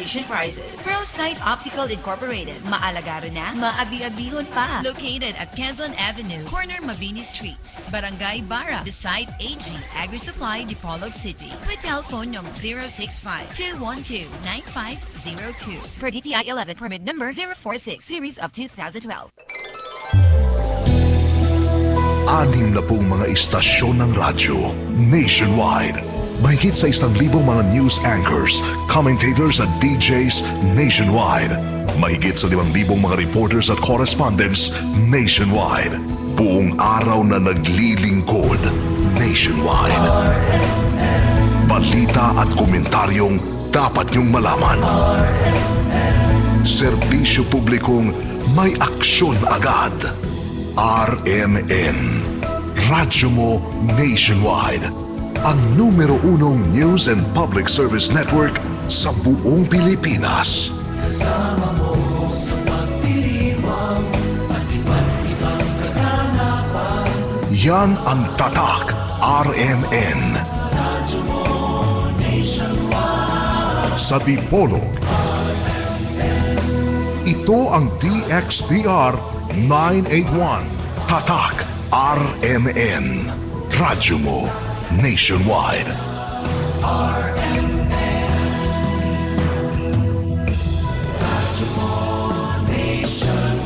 installation prices. ProSight Optical Incorporated. Maalagaro na, maabi-abihon pa. Located at Quezon Avenue, corner Mabini Streets, Barangay Bara, beside AG Agri-Supply, Dipolog City. With telephone number 065-212-9502. For DTI 11 permit number 046 series of 2012. Anim na pong mga istasyon ng radyo nationwide. Mahigit sa 1,000 mga news anchors, commentators at DJs nationwide. Mahigit sa 5,000 mga reporters at correspondents nationwide. Buong araw na naglilingkod nationwide. Balita at komentaryong dapat niyong malaman. Serbisyo publikong may aksyon agad. RMN, radyo mo nationwide. Ang numero 1 news and public service network sa buong Pilipinas. Kasama mo sa pagdiriwang at iba't ibang kaganapan. Yan ang tatak RMN. Radyo mo nationwide. Sa Dipolog. Ito ang DXDR 981. Tatak RMN. Radyo mo nationwide. Radyo mo nationwide.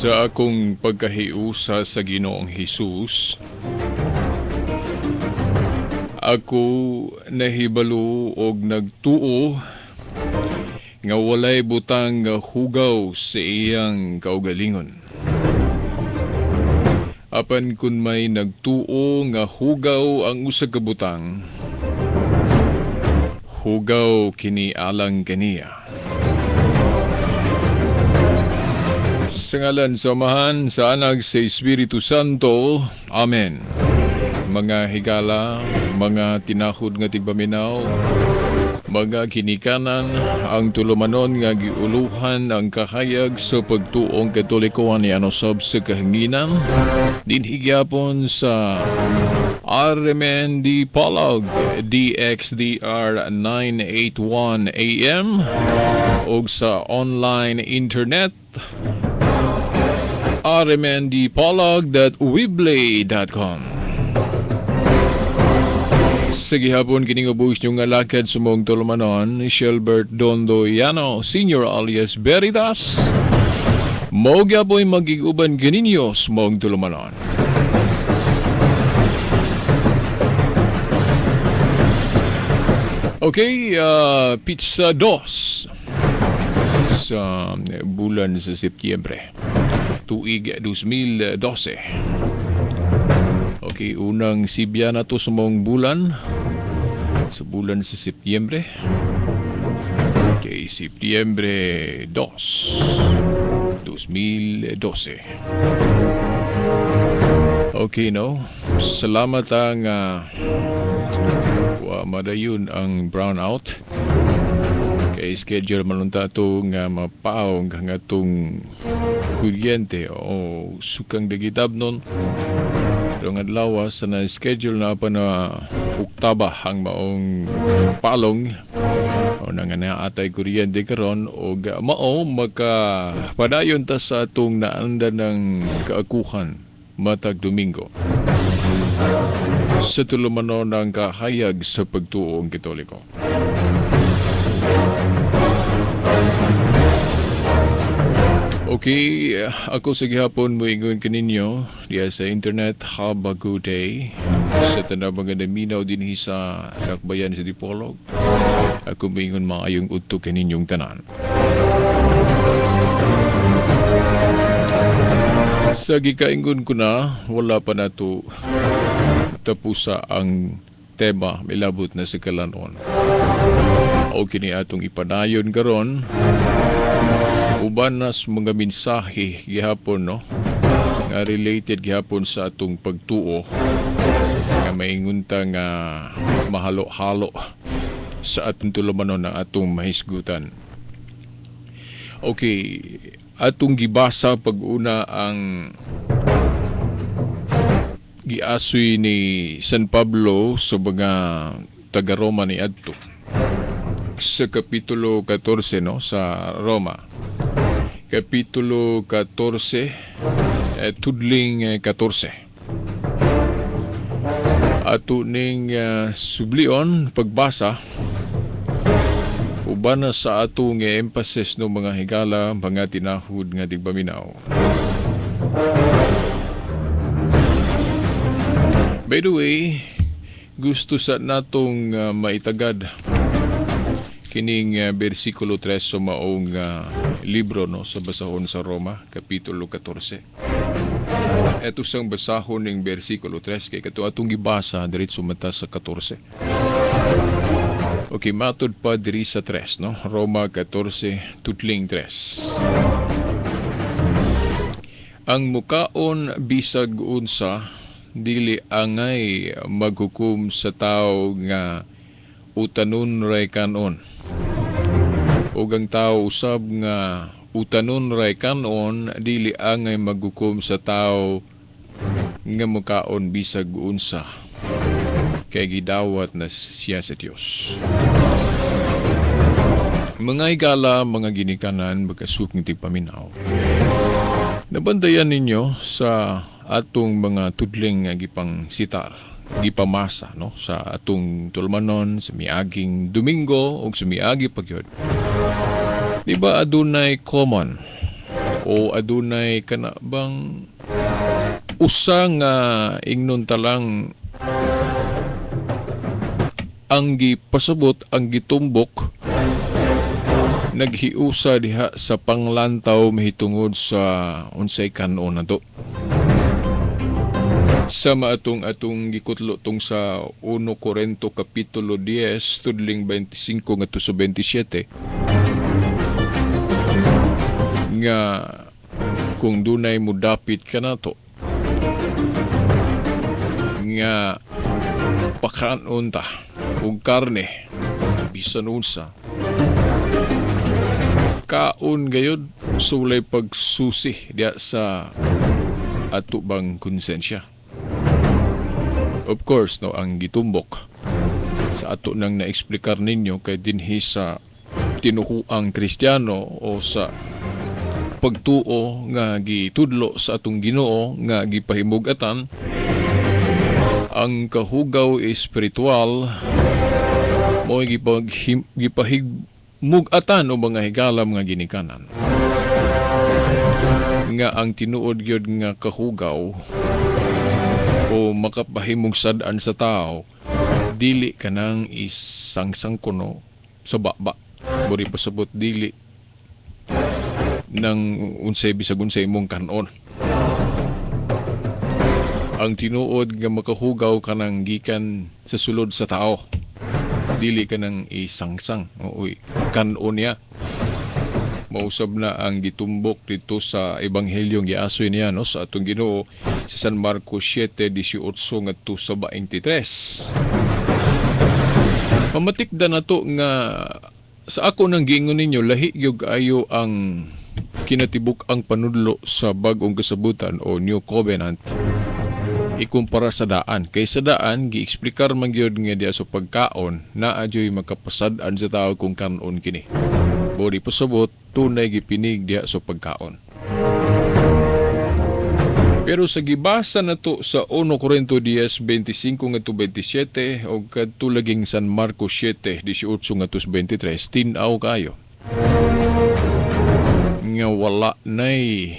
Sa akong pagkahiusa sa Ginoong Hesus, ako nahibalo og nagtuo nga walay butang nga hugaw sa iyang kaugalingon. Apan kun may nagtuo nga hugaw ang usa ka butang, hugaw kini alang kaniya. Sa ngalan sa Amahan, sa Anak, sa Espiritu Santo. Amen. Mga higala, mga tinahod nga tigpaminaw, mga kinikanan, ang tulumanon nga giuluhan ang kahayag sa pagtuong katolikohan ni Anosab sa kahanginan, dinhigyapon sa RMN Dipolog, DXDR 981 AM, o sa online internet, rmndpolog.weebly.com. Sa gihapon kining ubos nyo nga lakad sumong tulumanon ni Shelbert Dondoyano Sr. alias Veritas. Mogya po'y magiguban ganinyo sumong tulumanon. Okay, pizza 2 sa bulan sa Setyembre, tuig 2012. Okay, unang sibya na to sa mong bulan sa bulan sa Setyembre. Okay, Setyembre 2, 2012. Okay, no? Salamat ang madayon ang brownout. Kay schedule manunta ito nga mapaong nga itong kuryente o sukang dagitab nun. Pero nga lawas na schedule na pa na uktaba ang maong palong o na nga naatay kuryente karon o mao magkapadayon ta sa atong naanda ng kaakuhan matag Domingo sa tulumanon ng kahayag sa pagtuong Katoliko. Okay, ako sa gihapon mo ingon kaninyo diya sa internet. Have a good day sa tanang mga naminaw din sa Nakbayan sa Dipolog. Ako mo ingon maayong udto kaninyong tanan. Sa gikaingon ko na, wala pa na to tapusa ang tema milabot na sa kalanon. O kini atong ipadayon karon uban nas mga mensahe gihapon, no, nga related gihapon sa atong pagtuo nga maingunta nga mahalo-halo sa atong tulumanon ng atong mahisgutan. Okay, atong gibasa pag-una ang giasoy ni San Pablo sa mga taga-Roma ni adto sa kapitulo 14, no, sa Roma. Kapitulo 14, tudling 14. Ato ning sublion pagbasa uban na sa atong emphasis no mga higala, mga tinahud nga tigpaminaw. By the way, gusto sa natong maitagad kining bersikulo 3 sa maong libro, no, sa basahon sa Roma, kapitulo 14. Ito sang basahon ng bersikulo 3 kay kato atong gibasa diretso mata sa 14. Okay, matod pa diri sa 3, no? Roma 14, tutling 3. Ang mukaon bisag unsa dili angay maghukom sa tao nga utanon ray kanon. Ug ang tao usab nga utanon ray kanon dili angay maghukom sa tao nga mukaon bisag unsa kay gidawat na siya sa Dios. Mga higala, mga ginikanan, magkasuk ng tigpaminaw. Nabandayan ninyo sa atong mga tudling nga gipang sitar, gipamasa, no, sa atong tulmanon sa miaging Domingo o sa miagi pagyod. Di ba adunay common o adunay kanabang usa nga ingnon talang ang gipasabot, ang gitumbok naghiusa diha sa panglantaw mahitungod sa unsay kanon nato. Sama atong gikutlo tong sa 1 Corinto kapitulo 10 tudling 25 ngadto sa 27 nga kung dunay mudapit kanato nga pakanon ta og karne bisan unsa kaon gayud sulay pagsusi diya sa ato bang konsensya. Of course, no, ang gitumbok sa ato nang na-explicar ninyo kay dinhi sa tinuhuang Kristiyano o sa pagtuo nga gitudlo sa atong Ginoo nga gipahimug-atan ang kahugaw espiritual mo gipahimug-atan o mga higalam nga ginikanan nga ang tinuod gyud nga kahugaw o makapahimog sad-an sa tao dili kanang isangsang kuno sa baba buri pasabot dili ng unsay bisag unsay imong kanon. Ang tinuod nga makahugaw kanang gikan sa sulod sa tao dili kanang isangsang o kanon niya. Mausab na ang gitumbok dito sa ebanghelyong giasoy niya no sa atong Ginoo sa San Marcos 7:18 ngadto sa 23. Pamatikdan nato nga sa ako nang giingon ninyo lahi gyud ayo ang kinatibuk ang panudlo sa bagong kasabutan o New Covenant ikumpara sa daan. Kay sa daan gi-eksplikar man gyud nga diya sa pagkaon na adyoy makapasad-an sa tao kung kanon kini. Bodi pasabot tunay gipinig diya sa pagkaon. Pero sa gibasa nato sa 1 Corinto 10:25 ngadto 27 o kadto laging San Marcos 7:18 ngadto 23 tin-aw kayo nga wala nay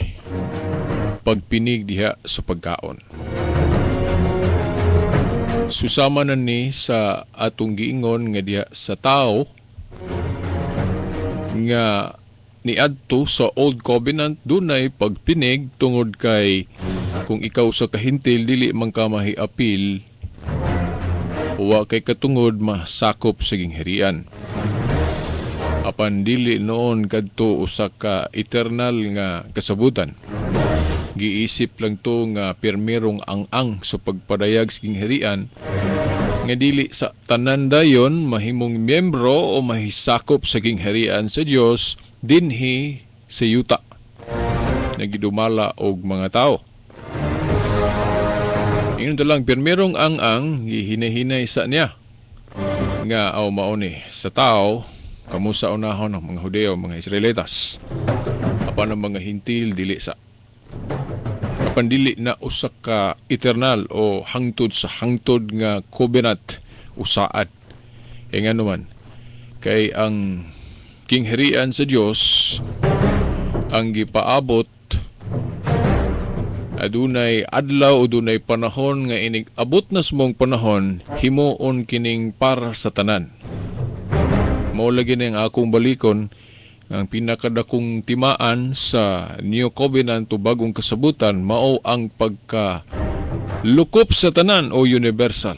pagpinig diha sa pagkaon. Susama na ni sa atong giingon nga diha sa tao nga niadto sa Old Covenant dunay pagpinig tungod kay kung ikaw sa kahintil dili man ka mahiapil wa kay katungod masakop sa gingharian. Apan dili noon kadto usa ka eternal nga kasabutan. Giisip lang to nga permerong ang sa pagpadayag sa gingharian nga dili sa tanan dayon mahimong miyembro o mahisakop sa gingharian sa Dios dinhi sa yuta na gidumala og mga tao. Ingon lang permerong ang gihinahinay sa niya nga aw mao ni sa tao kamo sa unahon ng mga Hudeo, mga Israelitas. Apan ang mga hintil dili sa apan dili na usa ka eternal o hangtod sa hangtod nga covenant usaad. E nga naman kay ang kingharian sa Dios ang gipaabot adunay adlaw o dunay panahon nga inig abot na smong panahon himuon kining para sa tanan. Mao lagi na ang akong balikon ang pinakadakong timaan sa New Covenant o bagong kasabutan mao ang pagka lukop sa tanan o universal.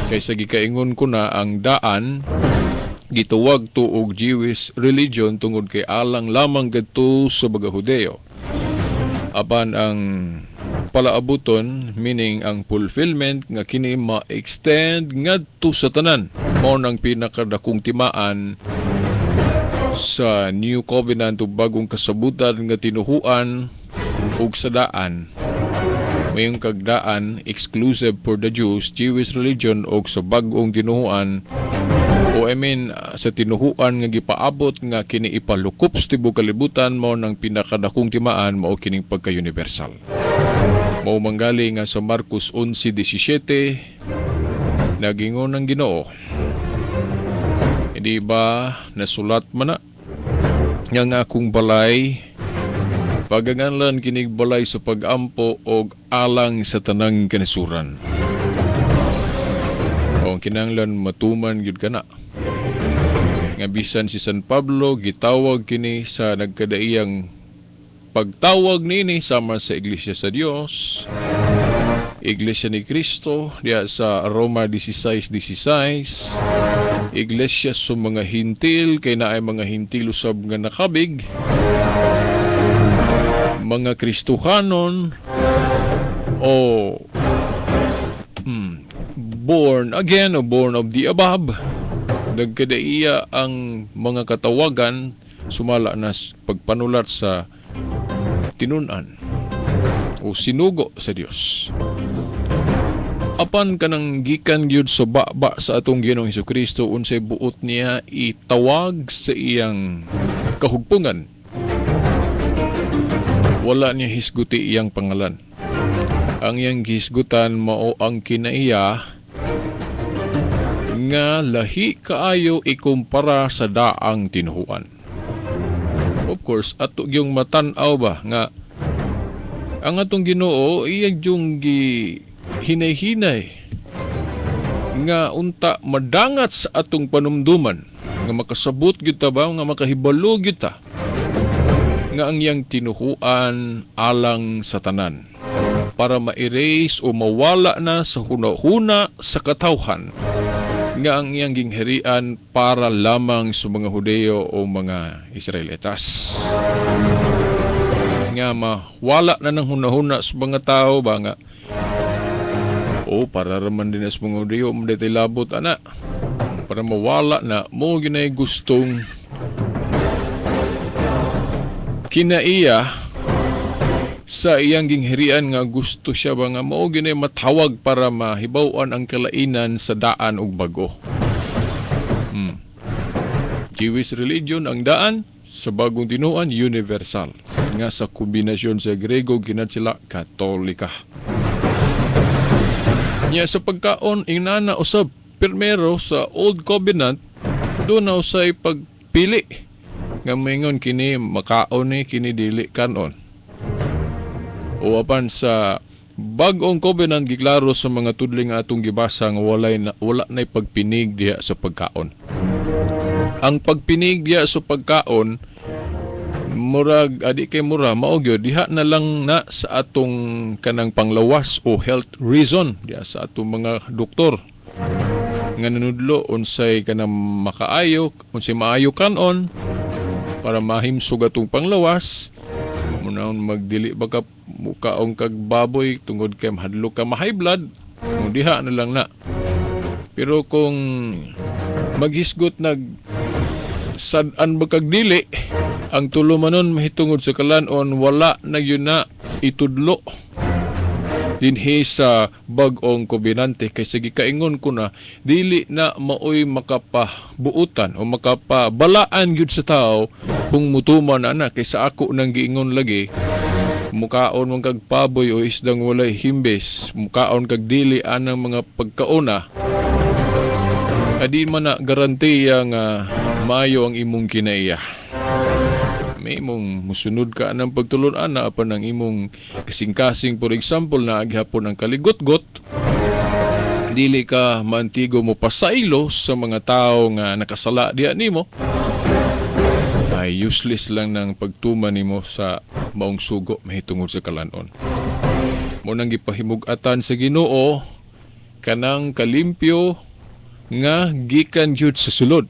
Kaysa gikaingon ko na ang daan gituwag to og Jewish religion tungod kay alang lamang gadto sa mga Hudeo. Apan ang palaabuton meaning ang fulfillment nga kini ma-extend ngadto sa tanan mao nang pinakadakong timaan sa New Covenant o bagong kasabutan nga tinuhuan ug sa daan. Mayong kagdaan exclusive for the Jews, Jewish religion o sa bagong tinuhuan o sa tinuhuan nga gipaabot nga kini ipalukop sa tibuok kalibutan mao nang pinakadakong timaan mao kining pagka-universal. Mao manggali nga sa Marcos 11:17 nagingon ng Ginoo. Hindi ba nasulat man na nga akong balay paganganlan kinig balay sa pagampo og alang sa tanang kanisuran. O kinanglan matuman gyud kana. Nga bisan si San Pablo gitawag kini sa nagkadaiyang pagtawag nini sama sa Iglesia sa Dios, Iglesia ni Cristo diya sa Roma 16:16, Iglesia sa mga hintil kay naay mga hintil usab nga nakabig, mga Kristohanon o born again o born of the above. Nagkadaiya ang mga katawagan sumala na pagpanulat sa tinunan o sinugo sa Dios. Apan kanang gikan gyud sa baba sa atong Ginoong Hesukristo unsay buot niya itawag sa iyang kahugpungan wala niya hisguti iyang pangalan. Ang iyang hisgutan mao ang kinaiya nga lahi kaayo ikumpara sa daang tinuhuan. Of course, ato yung matan-aw ba nga ang atong Ginoo iyang yung hinay-hinay nga unta madangat sa atong panumduman nga makasabot gyud ta ba nga makahibalo gyud ta nga ang iyang tinuhuan alang sa tanan para ma-erase o mawala na sa hunahuna sa katawhan nga ang iyang gingharian para lamang sa mga Hudeo o mga Israelitas. Nga mawala na ng hunahuna sa mga tao ba nga para raman din sa mga Hudeo madetay labot ana para mawala na mo ginay gustong kinaiya sa iyang gingharian nga gusto siya ba nga mao ginay matawag para mahibaw-an ang kalainan sa daan ug bago. Jewish religion ang daan sa bagong tinuan universal nga sa kombinasyon sa Grego ginat sila Katolika. Nya sa pagkaon inana usab primero sa Old Covenant doon na usay pagpili nga maingon kini makaon ni kini dili kanon. O apan sa bag-ong covenant giklaro sa mga tudling nga atong gibasa nga wala na pagpinig diha sa pagkaon. Ang pagpinig diha sa pagkaon murag adi kay mura mao gyud diha na lang na sa atong kanang panglawas o health reason diha sa atong mga doktor nga nanudlo unsay kanang makaayo unsay maayo kanon para mahimsog atong panglawas munaon magdili ba ka mukaong kag baboy tungod kay mahadlok ka ma-high blood mo diha na lang na. Pero kung maghisgot nag sad-an ba kag dili ang tulo manon mahitungod sa kalanon wala na yun na itudlo dinhi sa bag-ong kombinante kay sige kaingon ko na dili na maoy makapabuutan o makapabalaan gyud sa tao kung mutuman na kay sa ako nang giingon lagi mukaon man kag paboy o isdang walay himbes mukaon kag dili anang mga pagkauna adi man na garantiya nga maayo ang imong kinaiya. May imong musunod ka ng pagtulon ana apan ang imong kasing-kasing for example na aghapon ang kaligot-got dili ka mantigo mo pasaylo sa mga tao nga nakasala diha nimo ay useless lang ng pagtuman nimo sa maong sugo mahitungod sa kalanon. Mo nang gipahimug-atan sa Ginoo kanang kalimpyo nga gikan gyud sa sulod.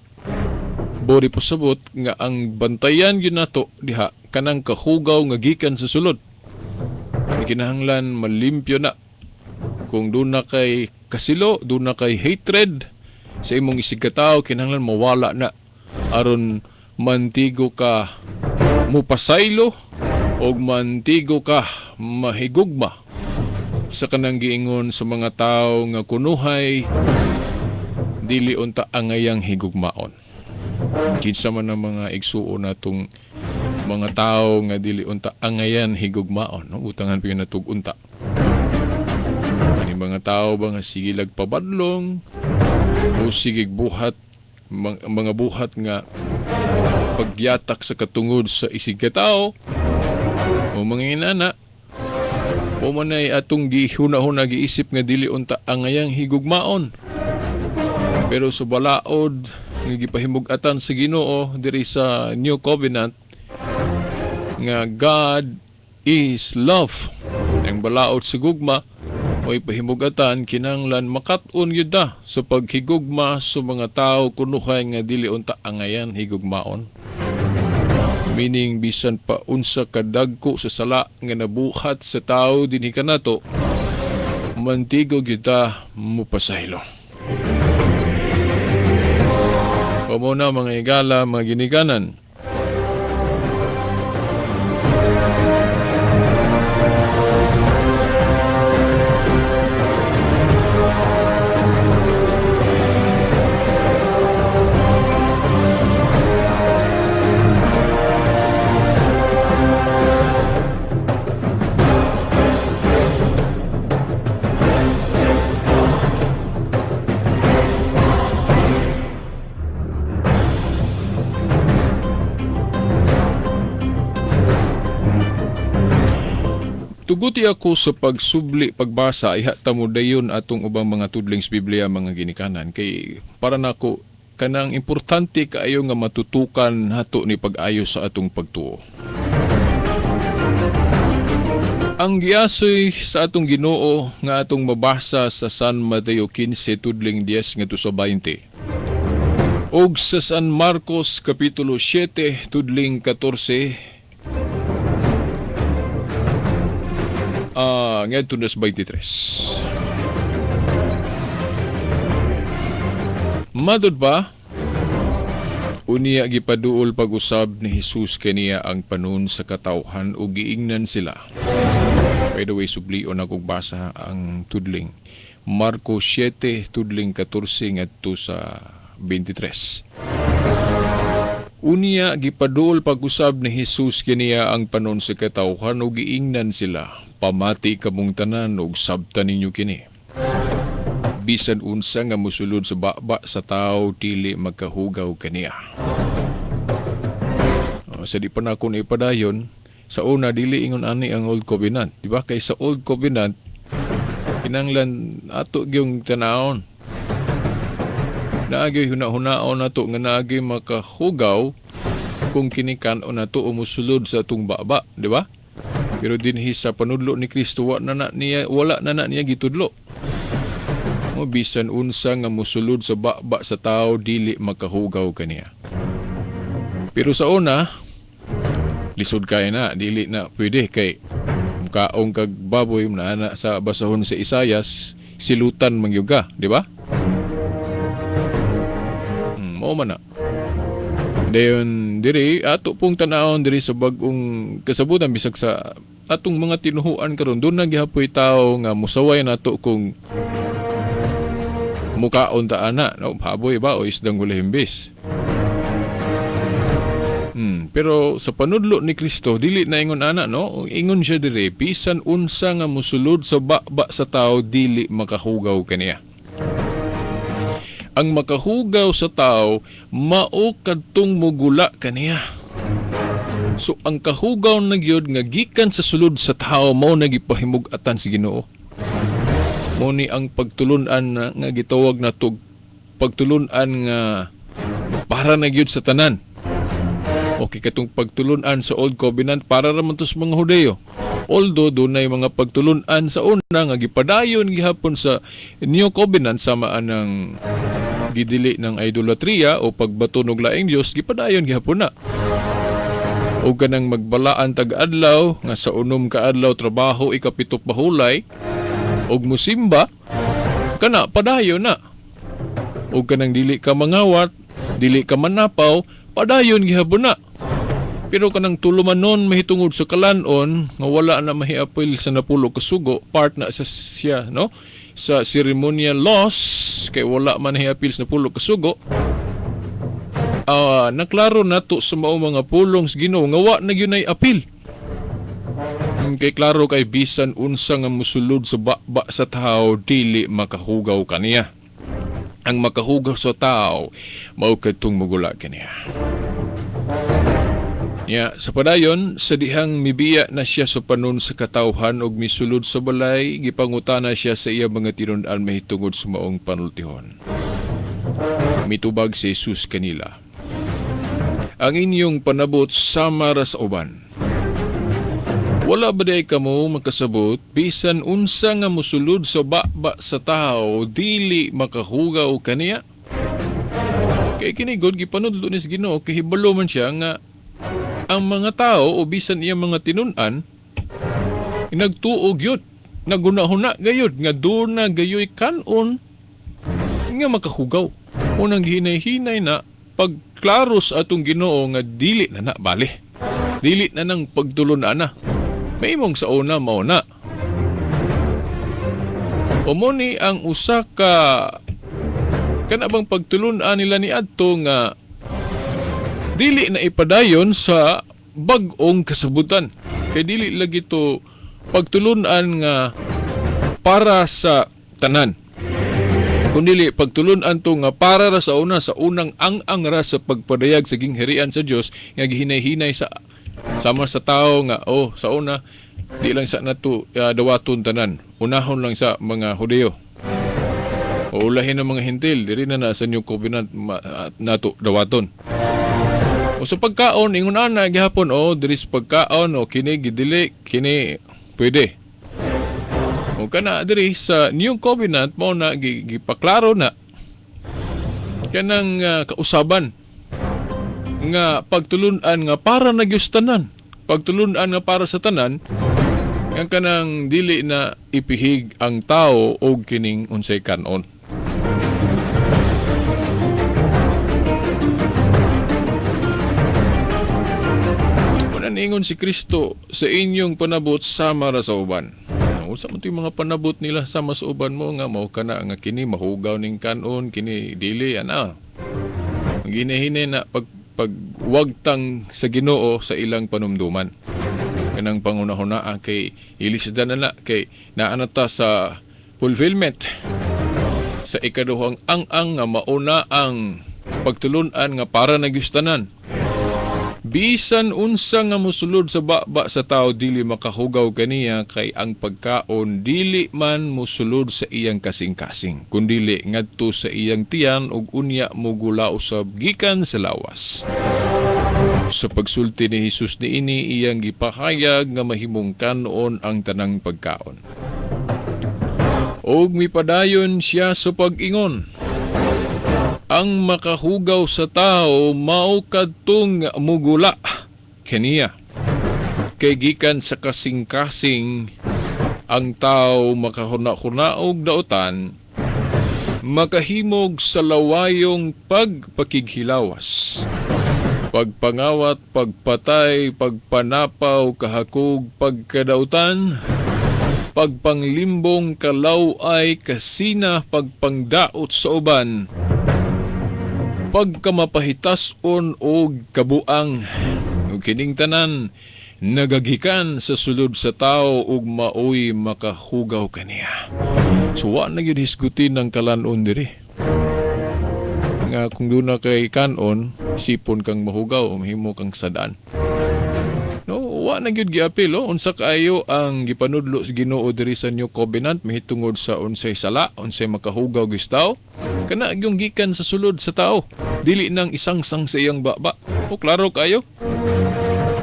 Bori pasabot nga ang bantayan yun nato diha kanang kahugaw nga gikan sa sulod. Kinahanglan malimpyo na. Kung doon na kay kasilo, doon na kay hatred sa imong isigkataw, kinahanglan mawala na. Aron mantigo ka mupasaylo o mantigo ka mahigugma sa kanang giingon sa mga tao nga kunuhay dili unta angayang higugmaon. Kinsa man ang mga igsuo natong mga tao nga dili unta angayan higugmaon no utangan pa yun natug unta. Ani mga tao ba nga sige lagpabadlong o sige buhat mga buhat nga pagyatak sa katungod sa isig katao o mga inana o manay atong gihuna-huna giisip nga dili unta angayang higugmaon. Pero sa balaod nga gipahimug-atan sa Ginoo diri sa New Covenant nga God is love. Ang balaod sa gugma o ipahimug-atan kinahanglan makat-on gyud ta sa paghigugma sa mga tao kunuhay nga dili unta angayan higugmaon. Meaning bisan pa unsa kadagko sa sala nga nabuhat sa tao dinhi kanato mantigo gyud ta mupasaylo. O muna mga igala, mga ginikanan. Tuguti ako sa pagsubli, pagbasa, iha tamo dayon atong ubang mga tudling sa Biblia mga ginikanan. Kay para nako kanang importante kaayo nga matutukan hato ni pag-ayo sa atong pagtuo. Ang giasoy sa atong Ginoo nga atong mabasa sa San Mateo 15 tudling 10 ngadto sa 20. Og sa San Marcos kapitulo 7 tudling 14 ngadto na sa 23. Madod ba? Unya gipaduol pag-usab ni Jesus kaniya ang panon sa katawhan o giingnan sila. By the way, sublion akong basa ang tudling. Marcos 7, tudling 14 ngadto sa 23. Unya gipaduol pag-usab ni Jesus kaniya ang panon sa katawhan o giingnan sila. Pamati kamong tanan og sabtan ninyo kini. Bisan unsa nga mosulod sa baba sa tao dili magkahugaw kaniya. Sa di pa na ako ipadayon, sa una dili ingon ani ang Old Covenant, di ba? Kay sa Old Covenant kinanglan ato gyung tanawon. Naagi huna-hunaon nato nga naagi makahugaw kung kinikan-on nato o mosulod sa atong baba, di ba? Pero dinhi sa panudlo ni Kristo wala na niya gitudlo. O bisan unsa nga mosulod sa baba sa tao dili makahugaw kaniya. Pero sa una lisod kay na dili na pwede kay kaong kag baboy na sa basahon sa Isayas silutan mangyuga, di ba? Mao man na. Dayon diri ato pong tanawon diri sa bag-ong kasabutan bisag sa atong mga tinuhuan karon doon na gihapoy tao nga musaway nato kung mukaon ta ana no baboy ba o isdang gulahimbis. Pero sa panudlo ni Kristo dili na ingon ana no, ingon siya diri bisan unsa nga mosulod sa baba sa tao dili makahugaw kaniya. Ang makahugaw sa tao mao kadtong mugula kaniya. So ang kahugaw na gyud nga gikan sa sulod sa tao mao nagipahimug-atan si Ginoo. Mao ni ang pagtulun-an nga gitawag nato pagtulun-an nga para na gyud sa tanan. Okay, katong pagtulun-an sa Old Covenant para ra man to sa mga Hudeyo. Although dunay mga pagtulun-an sa una nga gipadayon gihapon sa New Covenant sama anang gidili ng idolatria o pagbato og laing Dios gipadayon gihapon na. O kanang magbalaan tag-adlaw nga sa unom ka adlaw trabaho ikapito pahulay og musimba kana padayon na. O kanang dili ka mangawat, dili ka manapaw, padayon gihapon na. Pero kanang tulumanon mahitungod sa kalanon nga wala na mahiapil sa napulo kasugo, part na sa siya no sa ceremonial laws kay wala man hiapil sa napulo kasugo. Naklaro nato sa mao mga pulong sa Ginoo nga wa na gyud ay apil. Kay klaro kay bisan unsa nga mosulod sa baba sa tao dili makahugaw kaniya. Ang makahugaw sa tao mao kadtong mugula kaniya. Sa padayon, sa dihang mibiya na siya sa panon sa katawhan og misulod sa balay, gipangutana siya sa iya mga tinun-an mahitungod sa maong panultihon. Mitubag si Jesus kanila. Ang inyong panabot sama ra sa uban. Wala ba day kamo makasabot bisan unsa nga mosulod sa baba sa tao dili makahugaw kaniya? Kay kini god gipanudlo ni Ginoo kay hibalo man siya nga ang mga tao o bisan iya mga tinun-an nagtuog yun, nagunahuna gayud nga doon na gayoy kanon nga makahugaw. Unang hinay-hinay na pagklaros atong Ginoo nga dili na bali. Dili na nang pagtulon na. May imong sa una mauna. Umuni ang usa ka kanabang pagtulon nila ni adto nga dili na ipadayon sa bag-ong kasabutan. Kay dili lagi to pagtulunan nga para sa tanan. Kundi pagtulunan to nga para ra sa una, sa unang ang ra sa pagpadayag sa gingharian sa Dios nga gihinay-hinay sa sama sa tao nga sa una Di lang sa nato dawaton tanan. Unahon lang sa mga Hudyo. O ulahin ng mga hintil, diri na sa New Covenant nato dawaton. O sa pagkaon, ingon na gihapon, diri sa pagkaon, kini gidili, kini pwede. O kana diri sa New Covenant, mo na gipaklaro na kanang kausaban nga pagtulunan nga para nagyustanan. Pagtulunan nga para sa tanan, ang kanang dili na ipihig ang tao og kining unsay kanon. Ingon si Kristo sa inyong panabot sama ra sa uban. Unsa man mga panabot nila sama sa uban mo nga mao kana nga kini mahugaw ning kanon, kini dili ana. Ginahine na pagwagtang sa Ginoo sa ilang panumduman. Kanang pangunahuna kay ilisdan na kay naa ta sa fulfillment sa ikaduhang ang nga mauna ang pagtulunan nga para nagyustanan. Bisan unsa nga mosulod sa baba sa tao dili makahugaw kaniya kay ang pagkaon dili man mosulod sa iyang kasing-kasing kundili ngadto sa iyang tiyan ug unya mogula usab gikan sa lawas. Sa pagsulti ni Hesus niini iyang gipahayag nga mahimong kanon ang tanang pagkaon. Og mipadayon siya sa pag-ingon, ang makahugaw sa tao mao kadtong mugula kaniya kay gikan sa kasing-kasing ang tao makahuna-huna og daotan makahimog sa lawayong pagpakighilawas, pagpangawat, pagpatay, pagpanapaw, kahakog, pagkadautan, pagpanglimbong, kalaway, kasina, pagpangdaot sa uban, pagkamapahitason o kabuang. Ug kining tanan nagagikan sa sulod sa tao ug maoy makahugaw kaniya. So wa na gyud hisgutin ng kalanon diri. Nga kung doon na kay kanon, sipon kang mahugaw o mahimo kang sadaan. No, wa na gyud giapil unsa kaayo ang gipanudlo sa Ginoo diri sa New Covenant mahitungod sa unsay sala, unsay makahugaw gistaw. Kana yung gikan sa sulod sa tao, dili nang isang-sang sa iyang baba. O klaro kayo?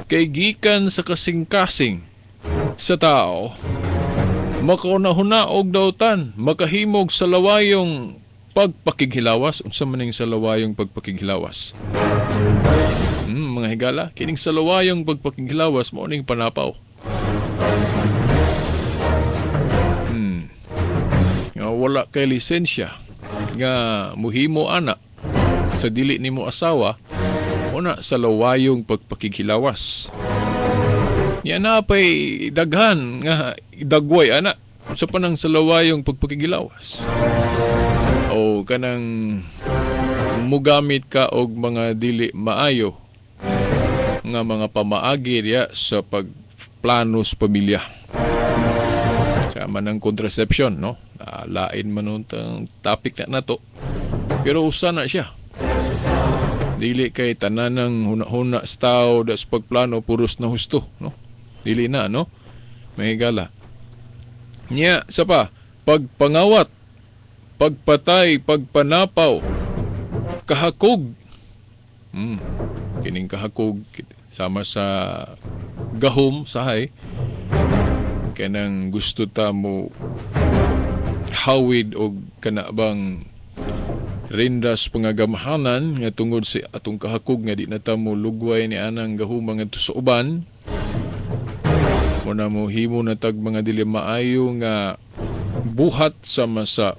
Kay gikan sa kasing-kasing sa tao, makauna-huna og dautan, makahimog sa lawayong pagpakighilawas. Unsa man ning sa lawayong pagpakighilawas? Mga higala, kining sa lawayong pagpakighilawas mao ning panapaw. Nga wala kay lisensya nga muhimo ana sa dili nimo asawa una sa lawayong pagpakighilawas. Niya na pa'y daghan nga dagway ana sa panang sa lawayong pagpakighilawas. O kanang mugamit ka og mga dili maayo nga mga pamaagi diya sa pagplanos pamilya. Sama ng contraception, no? Lain man nun topic na nato. Pero usa na siya. Dili kay tanan ng huna-huna sa tao das pagplano puros na husto, no? Dili na, no? Mahigala. Nya, sa pa, pagpangawat, pagpatay, pagpanapaw, kahakog. Kining kahakog sama sa gahom sahay. Kanang gusto ta mo hawid og kanabang rindas pangagamhanan nga tungod sa atong kahakog nga di na ta mo lugway ni anang gahuma nga sa uban. Muna mo himo na tag mga dili maayo nga buhat sama sa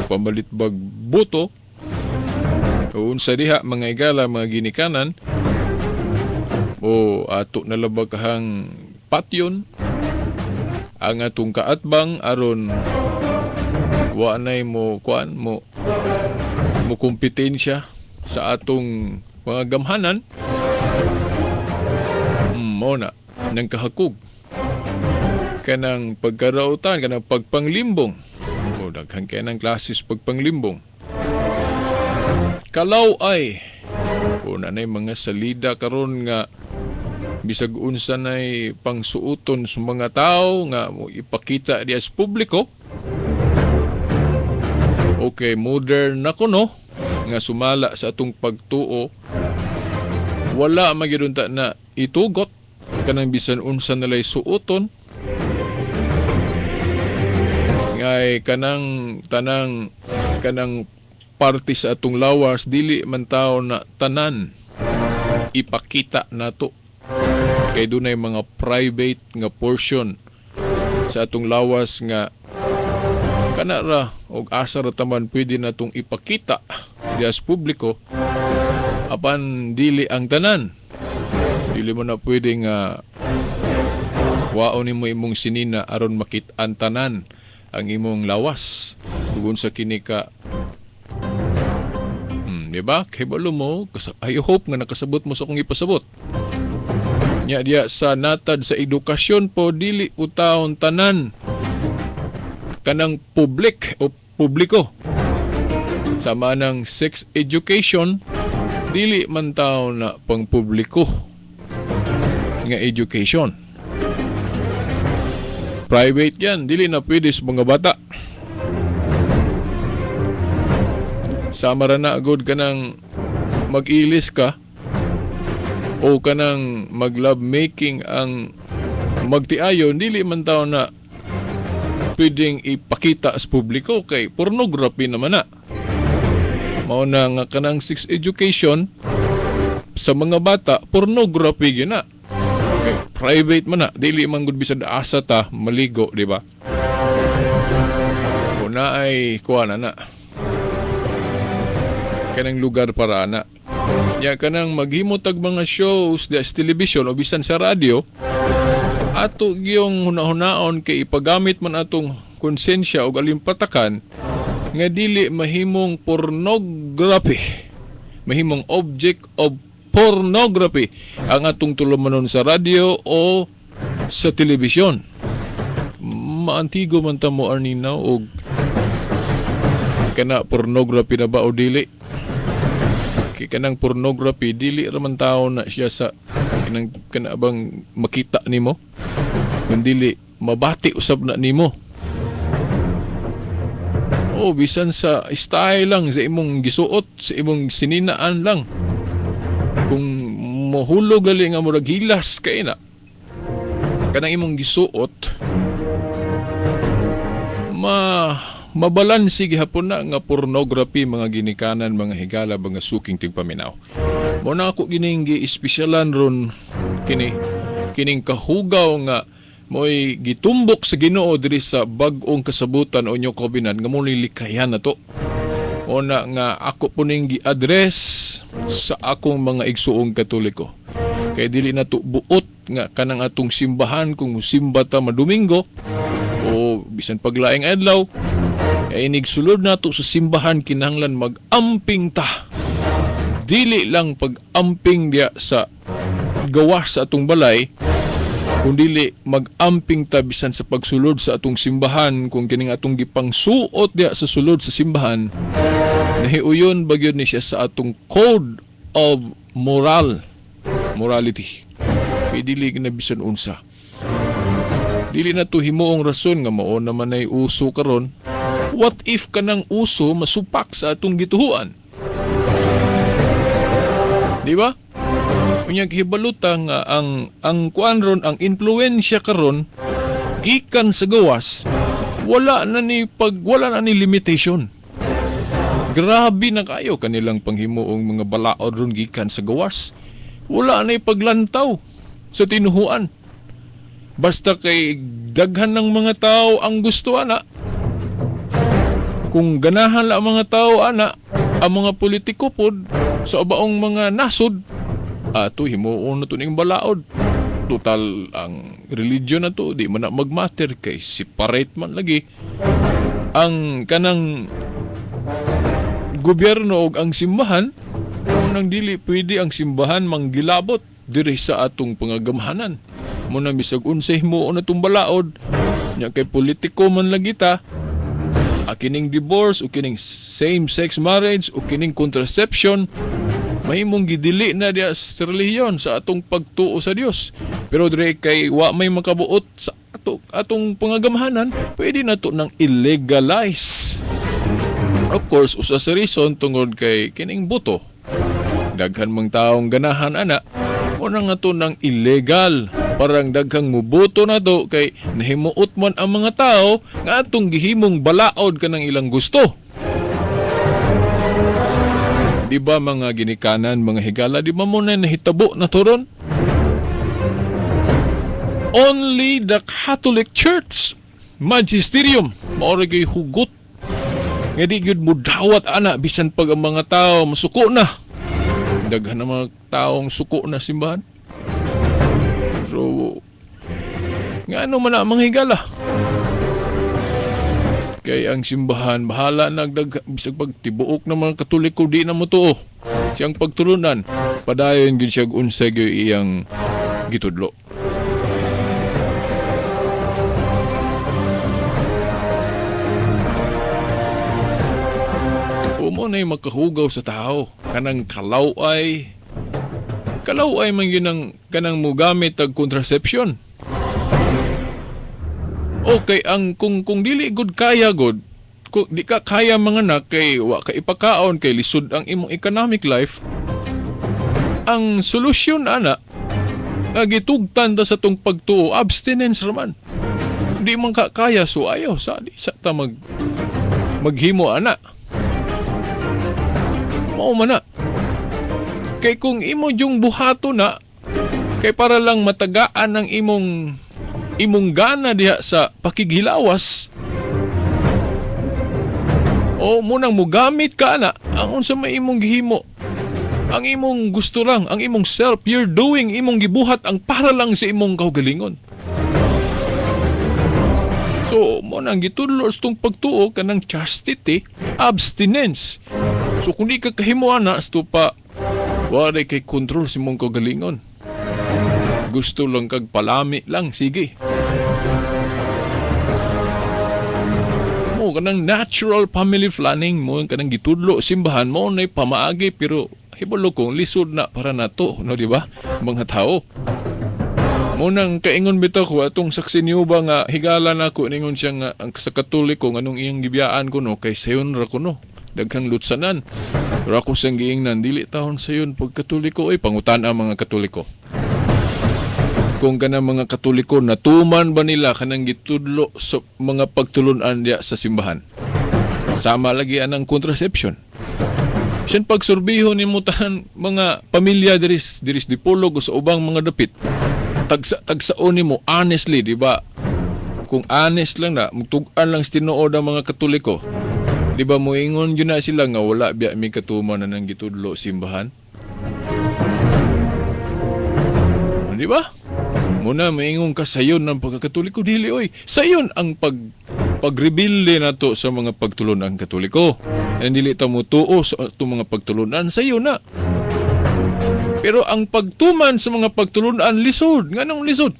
pamalitbag buto. Unsa diha mga igala mga ginikanan o ato nalabag kahang patyon ang atong kaatbang aron wa nay mo kuan mo kompetensya sa atong mga gamhanan. Mo na nang kahakog kanang pagkarautan, kanang pagpanglimbong o daghang kanang klases pagpanglimbong. Kalaw ay o nanay mga salida karon nga bisag unsa nay pangsuoton sa mga tao nga mo ipakita diya sa publiko. Okay, modern na kuno nga sumala sa atong pagtuo, wala magidunta na itugot kanang bisan unsa nalay suoton. Ngay kanang tanang kanang parte sa atong lawas dili man tawo na tanan ipakita nato. Kay dunay mga private nga portion sa atong lawas nga kana ra og asa ra taman pwede natong ipakita diya sa publiko, apan dili ang tanan. Dili mo na pwede nga waon nimo imong sinina aron makit-an tanan ang imong lawas tugon sa kini ka. Diba? Kibalo mo, I hope nga nakasabot mo sa akong ipasabot. Nya diya sa natad sa edukasyon po, dili utaon tanan kanang public o publiko. Sama ng sex education, dili man taon na pang publiko nga education. Private yan, dili na pwede sa mga bata. Sama ra na agad ka nang mag-ilis ka o ka nang mag-love making ang magtiayon, dili man tao na pwedeng ipakita sa publiko kay pornography naman na. Mao na nga kanang sex education sa mga bata, pornography yun na. Okay, private man na, dili man gud bisad asa ta maligo, di ba? Una ay kuha na kanang lugar para ana. Ya kanang maghimo tag mga shows sa television o bisan sa radio, ato giyong hunahunaon kay ipagamit man atong konsensya o alimpatakan nga dili mahimong pornography, mahimong object of pornography ang atong tulumanon sa radio o sa television. Maantigo man ta mo Arnina og kana pornography na ba o dili? Kay kanang pornography dili ra man tawo na siya sa kana bang makita nimo, kundi mabati usab na nimo. O bisan sa style lang sa imong gisuot, sa imong sininaan lang. Kung mohulog gali nga murag hilas kay na kanang imong gisuot, mabalansi gihapon na nga pornography, mga ginikanan, mga higala, mga suking tigpaminaw. Mo na ako gining gi-espresyalan ron kining kahugaw nga mo'y gitumbok sa Ginoo diri sa bag-ong kasabutan o inyo kobinan nga muli likayan na to. O na nga ako po ning gi-address sa akong mga igsuong Katoliko. Kay dili na to buot nga kanang atong simbahan kung musimba ta madomingo o bisan paglaing adlaw, ay inigsulod nato sa simbahan kinahanglan mag-amping ta. Dili lang pag-amping diya sa gawas sa atong balay, kundi mag-amping ta bisan sa pagsulod sa atong simbahan kung kining atong gipangsuot diya sa sulod sa simbahan. Nahiuyon bagyo ni siya sa atong code of morality. Kaya dili na bisan unsa. Dili na to himuong rason nga mao naman ay uso karon. What if kanang uso masupak sa atong gituhuan? Di ba? Unyag hibaluta nga ang kuan ron, ang influensya karon gikan sa gawas, wala na ni limitation. Grabe na kayo kanilang panghimuong mga balaod ron gikan sa gawas. Wala na paglantaw sa tinuhuan. Basta kay daghan ng mga tao ang gusto ana. Kung ganahan la mga tao ana, ang mga politiko pod sa abaong mga nasod, ato himuon na to ning balaod. Total ang religion na to, di man na magmatter kay separate man lagi ang kanang gobyerno og ang simbahan. Nang dili pwede ang simbahan manggilabot diri sa atong pangagamahanan. Muna bisag unsay himuon na tong balaod, nya kay politiko man lagi ta, kining divorce o kining same-sex marriage o kining contraception, mahimong gidili na diya sa relihiyon sa atong pagtuo sa Dios. Pero dire kay wa may makabuot sa atong pangagamahanan, pwede na to nang illegalize. Of course, usa sa reason tungod kay kining buto. Daghan mang taong ganahan ana, o na nga to nang illegal. Parang daghang muboto na to kay nahimuot man ang mga tao nga atong gihimong balaod kanang ilang gusto. Di ba mga ginikanan, mga higala, di ba mo na nahitabo na turon? Only the Catholic Church, Magisterium, maori kay hugot. Nga di yun mo dawat ana, bisan pag ang mga tao masuko na. Daghan na mga taong suko na simbahan. So, nga ano man na mga higala? Kay ang simbahan, bahala bisag pagtibuok ng mga Katoliko, di na mo to. Siyang pagtulunan, padayon yun siya unsay iyang gitudlo. Umo na'y makahugaw sa tao, kanang kalaway man yun ang kanang mugamit ang contraception. Okay, ang kung dili good kaya good, kung di ka kaya manganak kay wa ka ipakaon kay lisod ang imong economic life, ang solusyon ana gitugtan ta sa tong pagtuo, abstinence raman. Di man ka kaya, so ayaw sa ta maghimo ana. Mao man na. Kay kung imo jung buhato na kay para lang matagaan ang imong gana diha sa pakighilawas, o munang mugamit ka na ang unsa may imong gihimo, ang imong gusto lang, ang imong self, you're doing, imong gibuhat ang para lang sa imong kaugalingon. So mo nang gitudlo sa tong pagtuo kanang chastity, abstinence. So kung di ka kahimo ana sto pa wala kay control sa imong kaugalingon, gusto lang kag palami lang, sige. Mo kanang natural family planning mo, kanang gitudlo simbahan mo nay pamaagi, pero hibalo kong lisod na para nato, no, di ba? Mga tao. Mo nang kaingon bitaw ko atong saksi niyo ba nga higala nako ningon siya nga ang sa Katoliko nganong iyang gibiyaan ko no kay sayon ra ko no. Daghang lutsanan. Pero ako sang giingnan dili taon sayon pag Katoliko ay pangutan ang mga Katoliko. Kung kanang mga Katoliko natuman ba nila kanang gitudlo sa mga pagtulunan diya sa simbahan. Sama lagi anang contraception. Sin pagsurbiho nimo tanan mga pamilya diris dipolog sa ubang mga dapit. Tagsaon nimo honestly, di ba? Kung honest lang na, mugtugan lang sa tinuod ang mga Katoliko. Di ba moingon yun na sila nga wala biya may katuman na nang gitudlo simbahan? Di ba? Muna moingon ka sayon ng pagkakatoliko, dili oy. Sayon ang pagrebelde nato sa mga pagtulunan ang Katoliko. And dili ta mo tuo sa itong mga pagtulunan, sayon na. Pero ang pagtuman sa mga pagtulunan lisod, nganong lisod?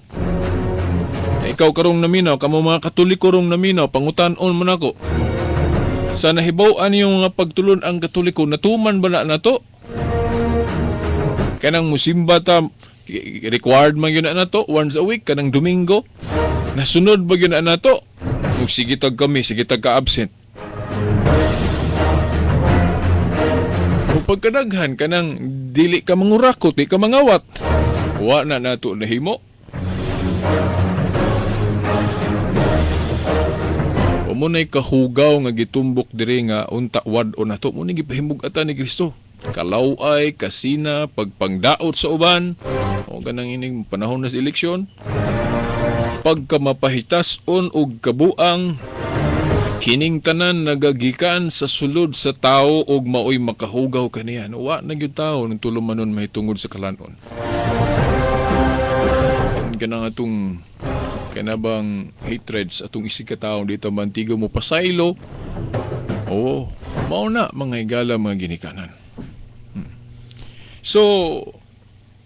Ikaw karong naminaw, kamo mga Katoliko rong naminaw, pangutan-on man ako. Sa nahibaw-an yung mga pagtulon ang Katoliko, natuman ba na to? Kanang musimba ta, required man yun na to, once a week, kanang Domingo. Nasunod ba yun na to? Kung sige tag kami, sige tag ka-absent. Kung pagkadaghan, kanang dili ka mangurakot, di ka mangawat. Wa na nato nahimo. Munay kahugaw nga gitumbok diri nga unta wad-o nato mo ni gipahimug-atan ni Kristo. Kalaway, kasina, pagpangdaot sa uban, o ganang ining panahon na sa eleksyon, pagkamapahitason og kabuang, kining tanan nagagikan sa sulod sa tao og maoy makahugaw kaniya. Wa na gyud tawo nang tulumanon mahitungod sa kalanon. Ganang atong kanabang hatreds atong isig kataon dito mantigo mo pasaylo. Oo, mao na mga higala mga ginikanan. So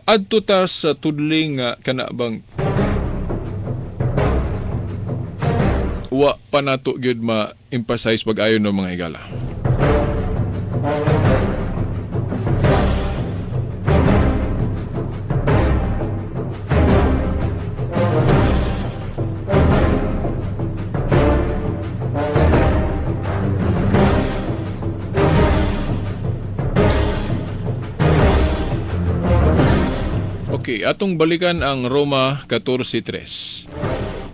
adto ta sa tudling nga kanabang wa pa nato gyud ma-emphasize pag-ayon ng mga higala. Okay, atong balikan ang Roma 14:3.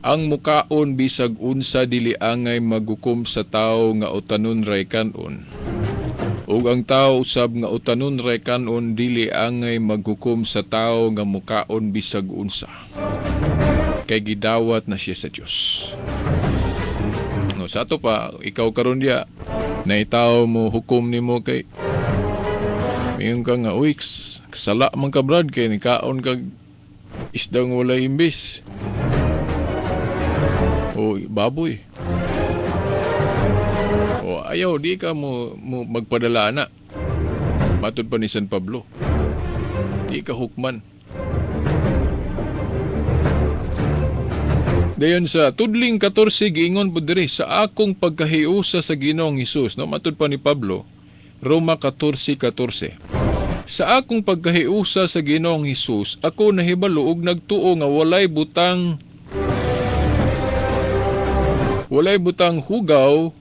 Ang mukaon bisag unsa dili angay magukom sa tawo nga utanon ray kanon. Ug ang tawo usab nga utanon ray kanon dili angay maghukom sa tawo nga mukaon bisag unsa. Kay gidawat na siya sa Dios. No, sa ato pa ikaw karon dia naitaw mo hukom nimo kay mayon ka nga uy kasala man ka brad kay nikaon kag isdang wala imbis. O baboy. O ayaw di ka mo magpadala na. Matod pa ni San Pablo. Di ka hukman. Dayon sa tudling 14 giingon po diri sa akong pagkahiusa sa Ginoong Hesus, no, matud pa ni Pablo, Roma 14:14. Sa akong pagkahiusa sa Ginoong Hesus, ako nahibalo og nagtuo nga walay butang hugaw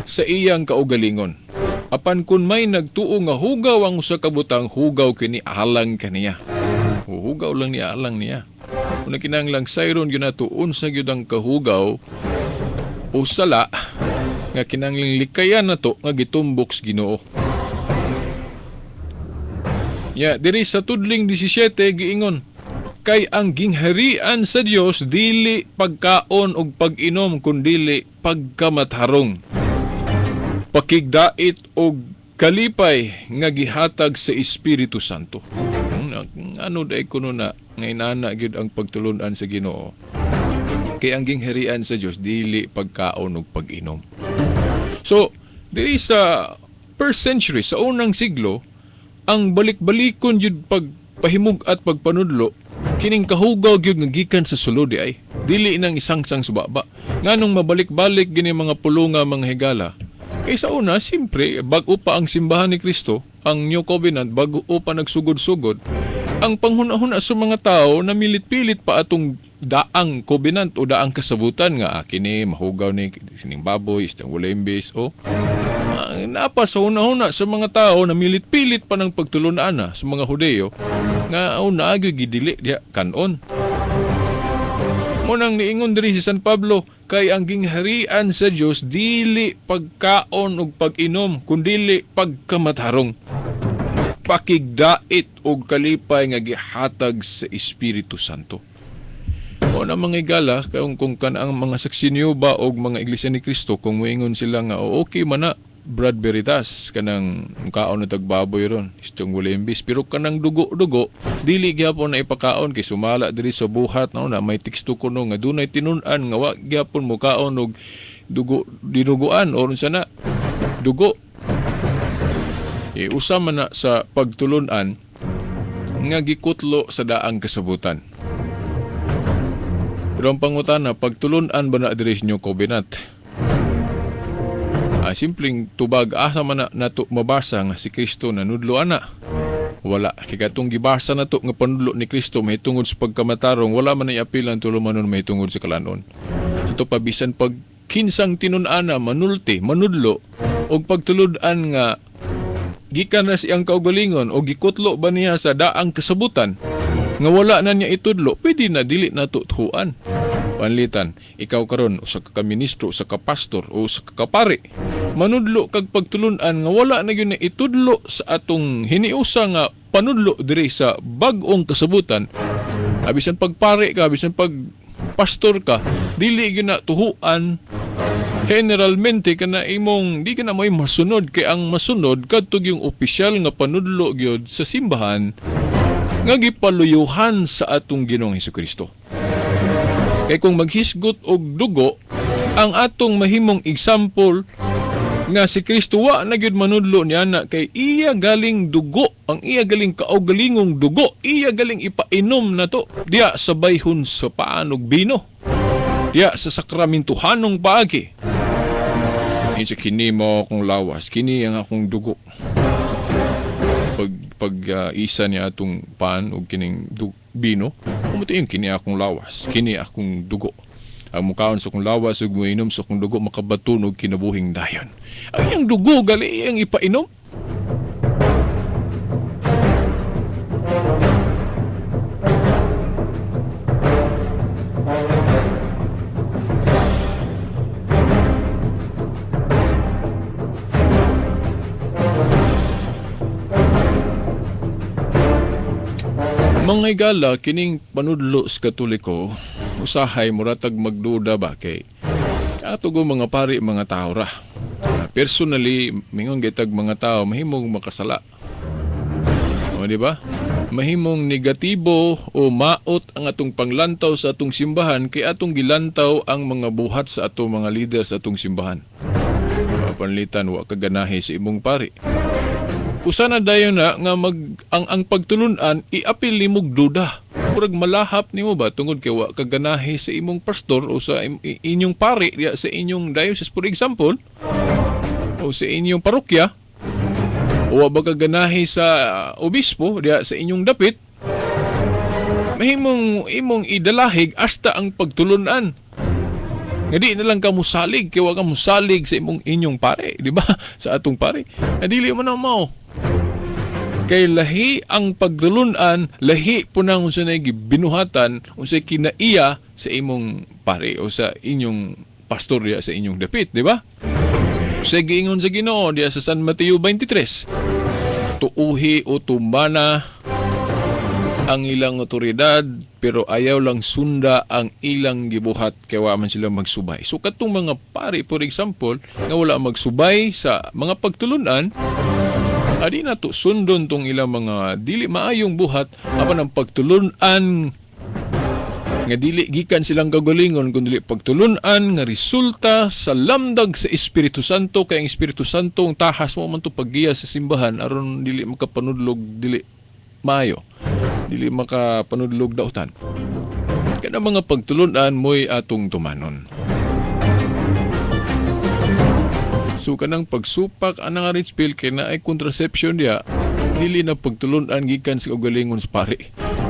sa iyang kaugalingon. Apan kun may nagtuo nga hugaw ang usa ka butang, hugaw kini alang kaniya. Hugaw lang ni alang niya. Kung kinahanglang sayron gyud nato unsa gyud ang kahugaw o sala nga kinahanglang likayan nato nga gitumbok sa Ginoo. Ya, diri sa tudling 17 giingon, kay ang gingharian sa Dios dili pagkaon og pag-inom kundi pagkamatharong, pakigdait og kalipay nga gihatag sa Espiritu Santo. Ano day kuno na nga inana gyud ang pagtulunan sa Ginoo. Kay ang gingharian sa Dios dili pagkaon og pag-inom. So, diri sa first century sa unang siglo, ang balik-balikon jud pagpahimog at pagpanudlo kining kahugaw gyud nga gikan sa sulod ay dili nang isang-sang subaba. Nganong mabalik-balik gini mga pulunga mga higala. Kay sa una, simpre, bago pa ang simbahan ni Kristo, ang New Covenant, bago pa nagsugod-sugod, ang panghuna-huna sa mga tao na milit-pilit pa atong daang covenant o daang kasabutan nga kini mahugaw ni sining baboy, istang wala imbes o napa sa una-huna sa mga tao na milit-pilit pa ng pagtulunan sa mga Hudeo nga una agyo gidili diya kanon. Munang niingon diri si San Pablo, kay ang gingharian sa Dios dili pagkaon ug pag-inom kundi pagkamatharong, pakigdait ug kalipay nga gihatag sa Espiritu Santo. O na mga igala, kung kanang mga saksi niyo ba o mga iglesia ni Kristo, kung moingon sila nga, okay man na, Brad Veritas, kanang kaon na tagbaboy ron, istong walimbis, pero kanang dugo-dugo, dili gyapon na ipakaon, kay sumala diri sa buhat, na may teksto ko nga, dunay tinunan, nga wag gyapon mo kaon og dugo, dinuguan, o ron sana, dugo. Usama na sa pagtulunan, nga gikutlo sa daang kasabutan. Pero ang pangutana, pagtulunan ba na address nyo covenant? Simpleng tubag, asa man na nato mabasa nga si Kristo nanudlo ana? Wala. Kaya itong gibasa na to nga panudlo ni Kristo may tungod sa pagkamatarong, wala man ay apil ang tulumanon may tungod sa kalanon. Ito pabisan pag kinsang tinunana, manulti, manudlo, o pagtuludan nga gikan na siyang kaugalingon o gikutlo ba niya sa daang kasabutan, nga wala na niya itudlo, pwede na dili na tutuan. Panlitan, ikaw karon usa ka ministro, usa ka pastor o usa ka kapari, manudlo kag pagtulunan nga wala na gyud na itudlo sa atong hiniusa nga panudlo diri sa bag-ong kasabutan. Abisan pagpari ka, abisan pag pastor ka, dili gyud na tuhuan. Generalmente kana imong di ka na may masunod, kay ang masunod kadtog yung opisyal nga panudlo gyud sa simbahan nga gipaluyuhan sa atong Ginoong Hesukristo. Kay kung maghisgot og dugo, ang atong mahimong example nga si Kristo wa na gyud manudlo niya na kay iya galing dugo, ang iya galing kaugalingong dugo, iya galing ipainom na to diya sa bayhon sa paanog bino, diya sa sakramentuhanong paagi. Sa kini mo akong lawas, kini ang akong dugo. Pag isa niya atong paan o kining bino, umuti yung kini akong lawas, kini akong dugo. Ang mukaon sa akong lawas ug muinom sa akong dugo makabatunog kinabuhing dayon. Ang iyang dugo gali iyang ipainom. mga igala kining panudlo sa Katoliko usahay muratag magduda ba kay ato go mga pari mga tao ra. Personally mingon gitag mga tao mahimong makasala. O di ba? Mahimong negatibo o maot ang atong panglantaw sa atong simbahan kay atong gilantaw ang mga buhat sa atong mga leader sa atong simbahan. Panlitan wa kaganahi sa imong pari. Usa na dayon na nga ang pagtulunan iapil nimog duda. Murag malahap nimo ba tungod kay wa kaganahi sa imong pastor o sa inyong pari diya sa inyong diocese for example o sa inyong parokya o wa ba kaganahi sa obispo diya sa inyong dapit. Mahimong idalahig hasta ang pagtulunan. Nga di na lang ka musalig, kaya ka musalig sa inyong pare, di ba? Sa atong pare. Dili mo na mao. Kay lahi ang pagtulunan, lahi po na kung saan binuhatan, kung saan kinaiya sa imong pare o sa inyong pastorya sa inyong dapit, di ba? Sa giingon sa Ginoo diya sa San Mateo 23, tuuhi o tumana ang ilang otoridad pero ayaw lang sunda ang ilang gibuhat kaya wa man sila magsubay. So katong mga pari for example nga wala magsubay sa mga pagtulunan, adi na to sundon tong ilang mga dili maayong buhat apan ang pagtulunan nga dili gikan silang kagalingon kundi pagtulunan nga resulta sa lamdag sa Espiritu Santo kay ang Espiritu Santo ang tahas mo man to paggiya sa simbahan aron dili makapanudlog dili maayo. Dili makapanudlog dautan. Kana mga pagtulunan mo'y atong tumanon. So kanang pagsupak anang red pill kay na ay contraception dia, dili na pagtulunan gikan sa ugalingon sa pari.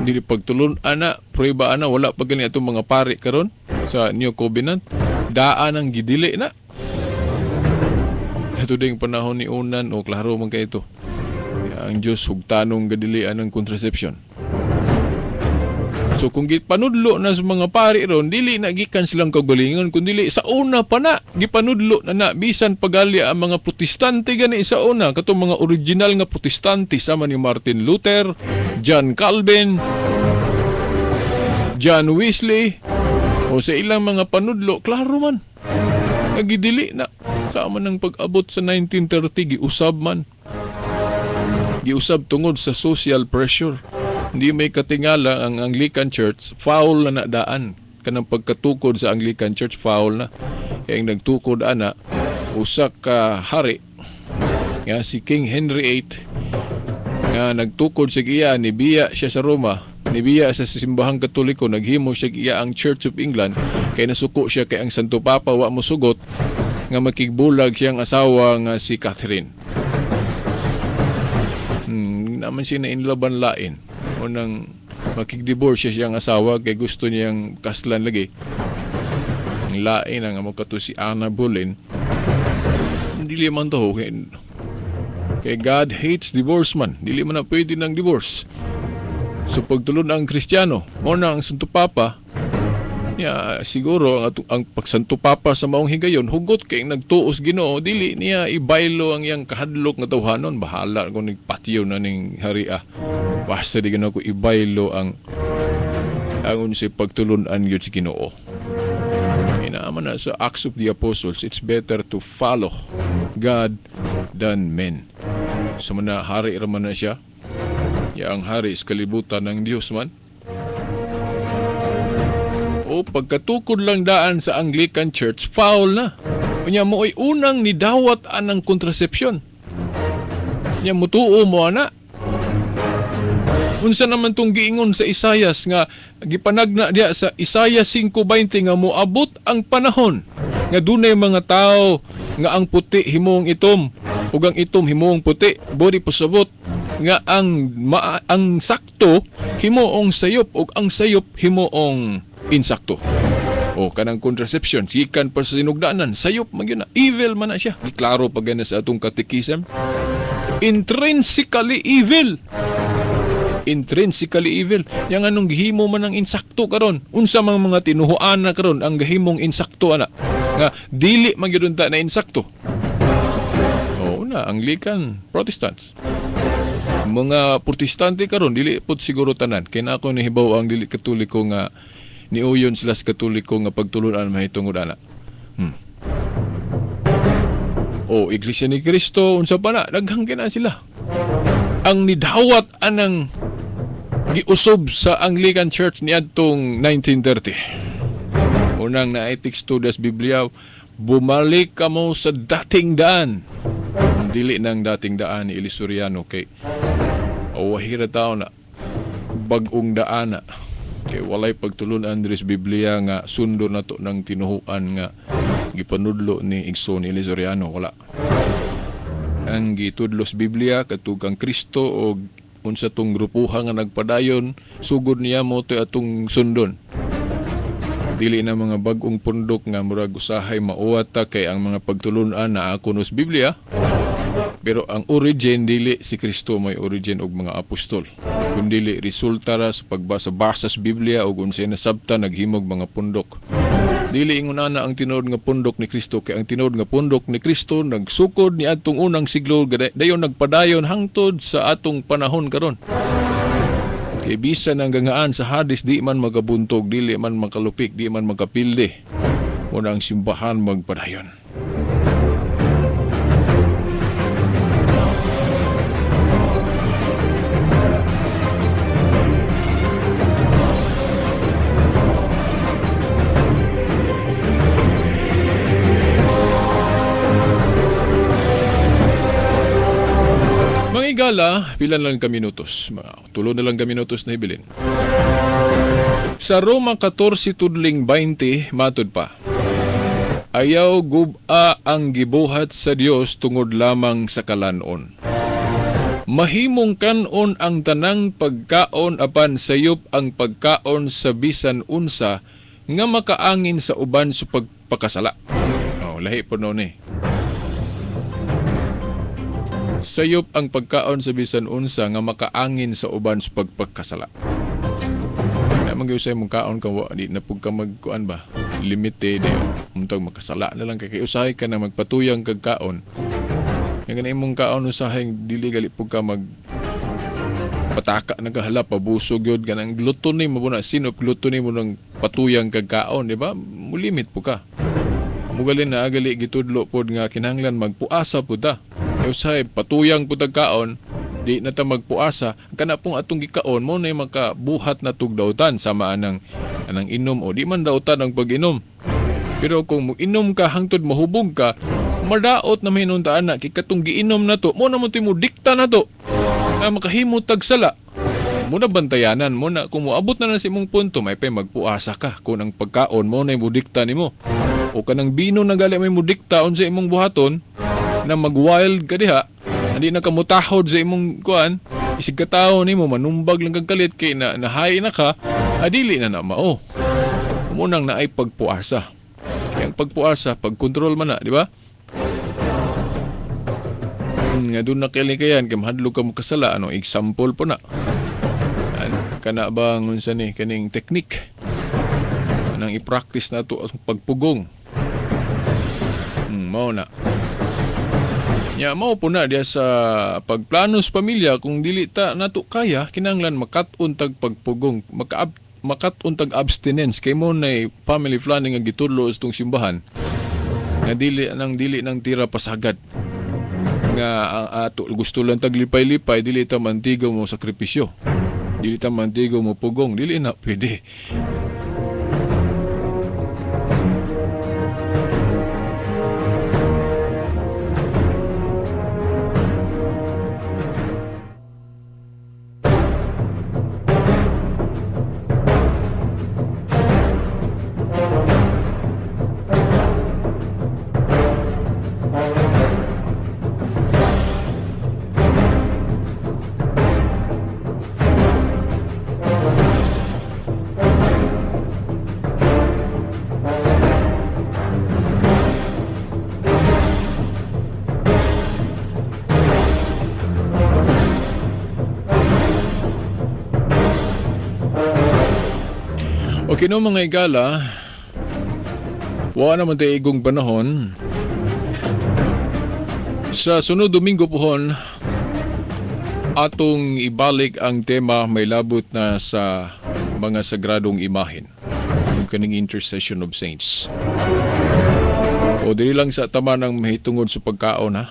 Dili pagtulunan na prueba ana wala pa gani atong mga pari karon sa New Covenant. Daan ang gidili na. Ito ding panahon ni unan o klaro man kay ito. Ang Diyos hugtanong gadilian ng contraception. So kung gipanudlo na sa mga pari ron, dili na gikan silang kagalingon, kundi sa una pa na, gipanudlo na bisan pagali ang mga protestante gani sa una, katong mga original nga protestante sama ni Martin Luther, John Calvin, John Wesley, o sa ilang mga panudlo, klaro man. Nagidili na, sama ng pag-abot sa 1930, giusab man. Giusab tungod sa social pressure. Hindi may katingala ang Anglican Church, foul na nadaan. Kanang pagkatukod sa Anglican Church, foul na. Kaya ang nagtukod ana, usak ka hari, nga si King Henry VIII, nga nagtukod sa iya, nibiya siya sa Roma, nibiya sa simbahang Katoliko, naghimo siya iya ang Church of England, kaya nasuko siya kay ang Santo Papa, wa mo sugot, nga makigbulag siyang asawa nga si Catherine. Naman siya na inlaban lain. Unang makig-divorce siya siyang asawa kay gusto niyang kaslan lagi. Ang lain ang makato si Anna Boleyn. Dili man to. Kay God hates divorce man. Dili man na pwede ng divorce. So pagtulon ang Kristiyano, muna ang Santo Papa, niya siguro ang pagsanto Papa sa maong higayon hugot kay nagtuos Ginoo dili niya ibaylo ang iyang kahadlok nga tawhanon bahala kung nagpatiyo na ning haria basta di ko ibaylo ang unsay pagtulunan gyud si Ginoo. Inaaman na sa Acts of the Apostles, it's better to follow God than men. So man hari raman na siya, yang hari is kalibutan ng Dios man. O pagkatukod lang daan sa Anglican Church, foul na. Unya mo ay unang nidawat anang kontrasepsyon. Unya mutuo mo ana. Unsa naman tong giingon sa Isayas nga gipanagna diya sa Isayas 5:20 nga moabot ang panahon nga dunay mga tao nga ang puti himong itom ug ang itom himong puti, body pasabot nga ang sakto himuong sayop ug ang sayop himuong insakto. O kanang contraception, sikan pa sa sinugdanan, sayop man yun na. Evil man na siya. Giklaro pa gana sa atong katekism. Intrinsically evil. Intrinsically evil. Yang anong gihimo man ang insakto karon. Unsa mang mga tinuhuan na karon ang gihimong insakto ana. Nga dili man gyud na insakto. O una, Anglican Protestants. Mga protestante karon dili pud siguro tanan. Kay na ako nihibaw ang dili katoliko nga niuyon sila sa katoliko nga pagtulunan mahitungod ana. O Iglesia ni Cristo unsa pa na daghang na sila. Ang nidawat anang giusob sa Anglican Church niadtong 1930. Unang naay teksto das Biblia, bumalik kamo sa dating daan. Dili nang dating daan ni Elisuriano kay awahira tao na bag-ong daan na. Kay walay pagtulunan diri sa Biblia nga sundo nato ng tinuhuan nga gipanudlo ni Igsoon Elisuriano, wala. Ang gitudlo sa Biblia katugang Kristo o unsa tong grupuha nga nagpadayon sugod niya mo to atong sundon. Dili na mga bag-ong pundok nga murag usahay mauwata kay ang mga pagtulunan na ako sa Biblia. Pero ang origin dili si Kristo may origin og mga apostol. Kundi resulta ra sa pagbasa-basa sa Biblia ug unsay nasabta naghimog mga pundok. Dili ingon ana ang tinuod nga pundok ni Kristo kay ang tinuod nga pundok ni Kristo nagsukod ni atong unang siglo dayon nagpadayon hangtod sa atong panahon karon. Kay bisan ang gangaan sa hadis di man magabuntog, dili man makalupik, di man magapilde. Muna ang simbahan magpadayon. Gala, pila lang ka minutos. Tulo na lang ka minutos na hibilin. Sa Roma 14 tudling 20, matod pa. Ayaw guba ang gibuhat sa Dios tungod lamang sa kalanon. Mahimong kanon ang tanang pagkaon apan sayop ang pagkaon sa bisan unsa nga makaangin sa uban sa pagpakasala. Lahi po noon eh. Sayop ang pagkaon sa bisan unsa nga makaangin sa uban sa pagpagkasala. Na mag-usay mong kaon ka di na pug ka magkuan ba? Limited untog makasala na lang kay usahay ka na magpatuyang kag kaon. Yang kanay mong kaon usahay dili gali pug ka mag pataka nagahala pabusog yun ganang gluton ni mo na sinop gluton ni mo nang patuyang kag kaon, di ba? Mulimit po ka. Mugalin na agali gitudlo pod nga kinahanglan magpuasa pud ta. Usay patuyang pud kaon di na ta magpuasa kana pong atong gikaon mo na makabuhat na tugdawtan sama anang inom o di man dawtan ang pag-inom. Pero kung inom ka hangtod mahubog ka, madaot na hinuntaan na kikatong giinom na to mo na mo timo dikta na to na makahimo tagsala. Muna bantayanan mo na kung moabot na si mong punto may pay magpuasa ka kung ang pagkaon mo na imudikta nimo o kanang bino na gali may mudikta on sa imong buhaton na mag-wild ka diha, hindi na kamutahod sa imong kuan, isig katao nimo manumbag lang kag kalit kay nahay na ka, adili na mao. Munang na ay pagpuasa. Kaya ang pagpuasa, pagkontrol man na, di ba? Nga doon na kalikayan, kaya mahadlog ka mo kasala, example po na. Kana ba ngunsa ni kaning teknik nang i-practice na to ang pagpugong. Mao na. Ya mao po na diya sa pagplano sa pamilya kung dili ta nato kaya kinahanglan makat-on tag pagpugong, makat-on tag abstinence kay mo na family planning ang gitudlo sa tong simbahan. Nga dili nang tira pasagad. Nga ato gusto lang tag lipay-lipay dili ta mantigaw mo sakripisyo. Dili ta mantigaw mo pugong, dili na pwede. Okay no mga igala, wala naman tayo igong panahon. Sa sunod Domingo pohon, Atong ibalik ang tema may labot na sa mga sagradong imahen. Yung kaning intercession of saints. O dili lang sa tama ng mahitungod sa pagkaon ha.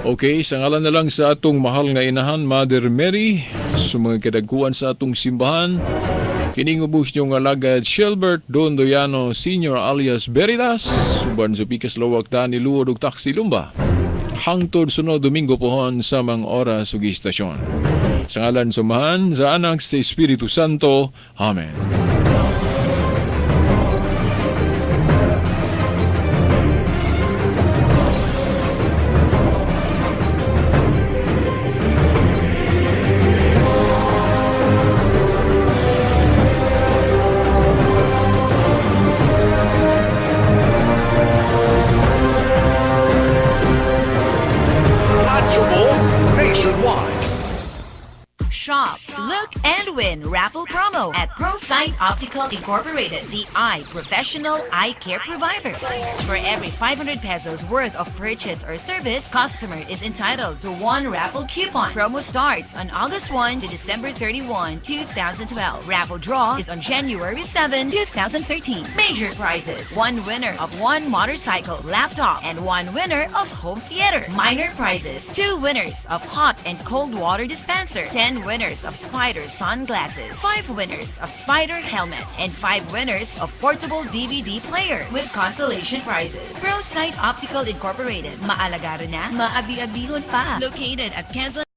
Okay, sa ngalan na lang sa atong mahal nga inahan, Mother Mary, sa mga kadagkuan sa atong simbahan, kining ubos niyong alagad Shelbert Don Doyano Sr. alias Beridas, suban sa pikas lawak ta ni Luod ug Taxi Lumba. Hangtod sunod Domingo pohon sa mga oras ug istasyon. Sa ngalan sumahan sa anak sa Espiritu Santo. Amen. Radyo mo nationwide. Shop, look, and win raffle promo at ProSight Optical Incorporated, the eye professional eye care providers. For every 500 pesos worth of purchase or service, customer is entitled to one raffle coupon. Promo starts on August 1 to December 31, 2012. Raffle draw is on January 7, 2013. Major prizes: one winner of one motorcycle, laptop, and one winner of home theater. Minor prizes: two winners of hot and cold water dispenser, 10 winners of Spider sunglasses, 5 winners of Spider helmet, and 5 winners of portable DVD player with consolation prizes. ProSight Optical Incorporated. Maalagaro na, maabi-abihon pa. Located at Quezon